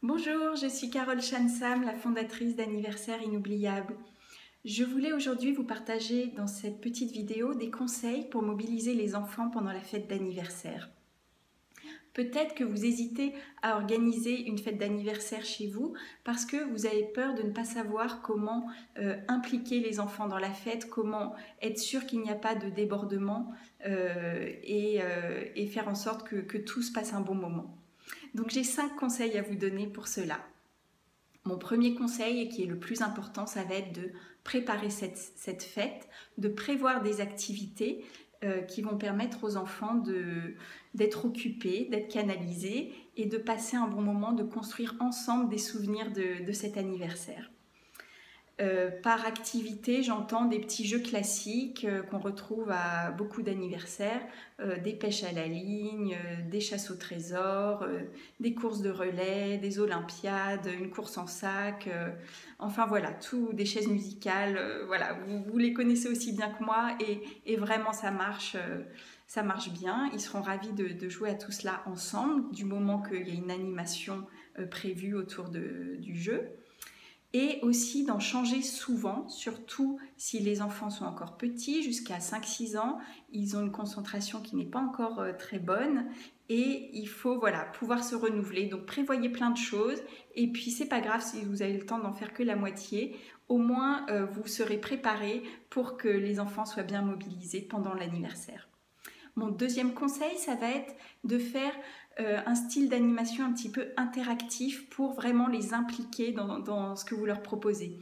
Bonjour, je suis Carole Chansam, la fondatrice d'Anniversaire Inoubliable. Je voulais aujourd'hui vous partager dans cette petite vidéo des conseils pour mobiliser les enfants pendant la fête d'anniversaire. Peut-être que vous hésitez à organiser une fête d'anniversaire chez vous parce que vous avez peur de ne pas savoir comment impliquer les enfants dans la fête, comment être sûr qu'il n'y a pas de débordement et faire en sorte que tous passent un bon moment. Donc j'ai 5 conseils à vous donner pour cela. Mon premier conseil, et qui est le plus important, ça va être de préparer cette fête, de prévoir des activités qui vont permettre aux enfants d'être occupés, d'être canalisés et de passer un bon moment, de construire ensemble des souvenirs de cet anniversaire. Par activité, j'entends des petits jeux classiques qu'on retrouve à beaucoup d'anniversaires, des pêches à la ligne, des chasses au trésor, des courses de relais, des olympiades, une course en sac, enfin voilà, tout, des chaises musicales, voilà, vous les connaissez aussi bien que moi et vraiment ça marche bien. Ils seront ravis de jouer à tout cela ensemble du moment qu'il y a une animation prévue autour du jeu. Et aussi d'en changer souvent, surtout si les enfants sont encore petits, jusqu'à 5-6 ans, ils ont une concentration qui n'est pas encore très bonne et il faut pouvoir se renouveler. Donc prévoyez plein de choses et puis c'est pas grave si vous avez le temps d'en faire que la moitié, au moins vous serez préparés pour que les enfants soient bien mobilisés pendant l'anniversaire. Mon deuxième conseil, ça va être de faire un style d'animation un petit peu interactif pour vraiment les impliquer dans ce que vous leur proposez.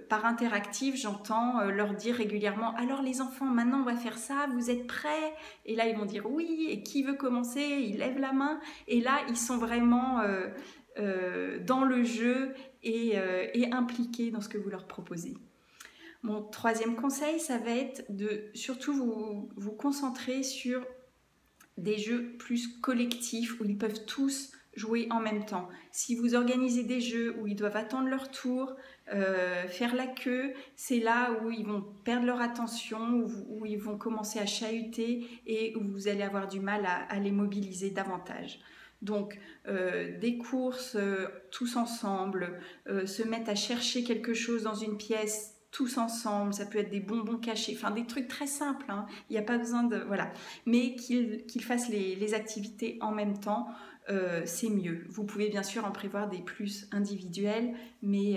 Par interactif, j'entends leur dire régulièrement « Alors les enfants, maintenant on va faire ça, vous êtes prêts ?» Et là, ils vont dire « Oui, et qui veut commencer ?» Ils lèvent la main et là, ils sont vraiment dans le jeu et impliqués dans ce que vous leur proposez. Mon troisième conseil, ça va être de surtout vous concentrer sur des jeux plus collectifs où ils peuvent tous jouer en même temps. Si vous organisez des jeux où ils doivent attendre leur tour, faire la queue, c'est là où ils vont perdre leur attention, où ils vont commencer à chahuter et où vous allez avoir du mal à les mobiliser davantage. Donc des courses tous ensemble, se mettre à chercher quelque chose dans une pièce tous ensemble, ça peut être des bonbons cachés, enfin des trucs très simples, hein. Il n'y a pas besoin de... Voilà. Mais qu'ils fassent les activités en même temps, c'est mieux. Vous pouvez bien sûr en prévoir des plus individuels, mais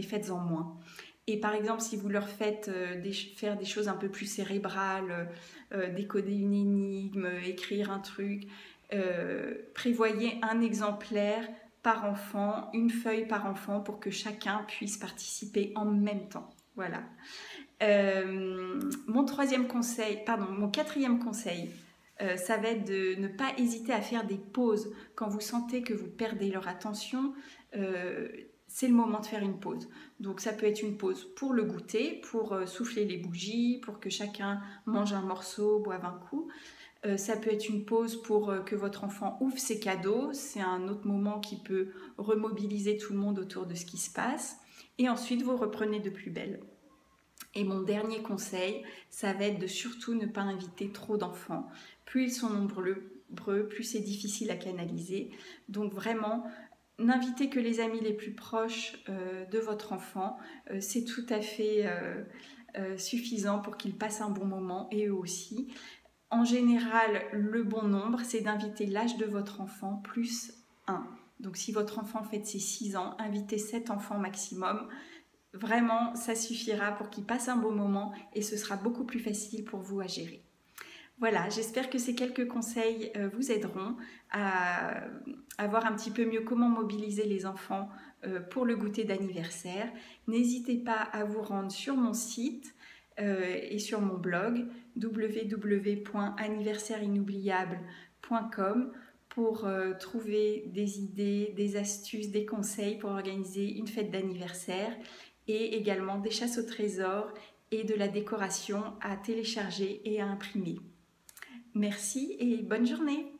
faites-en moins. Et par exemple, si vous leur faites faire des choses un peu plus cérébrales, décoder une énigme, écrire un truc, prévoyez un exemplaire par enfant, une feuille par enfant pour que chacun puisse participer en même temps. Voilà. Mon quatrième conseil, ça va être de ne pas hésiter à faire des pauses. Quand vous sentez que vous perdez leur attention, c'est le moment de faire une pause. Donc ça peut être une pause pour le goûter, pour souffler les bougies, pour que chacun mange un morceau, boive un coup. Ça peut être une pause pour que votre enfant ouvre ses cadeaux. C'est un autre moment qui peut remobiliser tout le monde autour de ce qui se passe. Et ensuite, vous reprenez de plus belle. Et mon dernier conseil, ça va être de surtout ne pas inviter trop d'enfants. Plus ils sont nombreux, plus c'est difficile à canaliser. Donc vraiment, n'invitez que les amis les plus proches de votre enfant. C'est tout à fait suffisant pour qu'ils passent un bon moment et eux aussi. En général, le bon nombre, c'est d'inviter l'âge de votre enfant plus 1. Donc si votre enfant fête ses 6 ans, invitez 7 enfants maximum. Vraiment, ça suffira pour qu'ils passent un bon moment et ce sera beaucoup plus facile pour vous à gérer. Voilà, j'espère que ces quelques conseils vous aideront à voir un petit peu mieux comment mobiliser les enfants pour le goûter d'anniversaire. N'hésitez pas à vous rendre sur mon site et sur mon blog www.anniversaireInoubliable.com pour trouver des idées, des astuces, des conseils pour organiser une fête d'anniversaire et également des chasses au trésor et de la décoration à télécharger et à imprimer. Merci et bonne journée!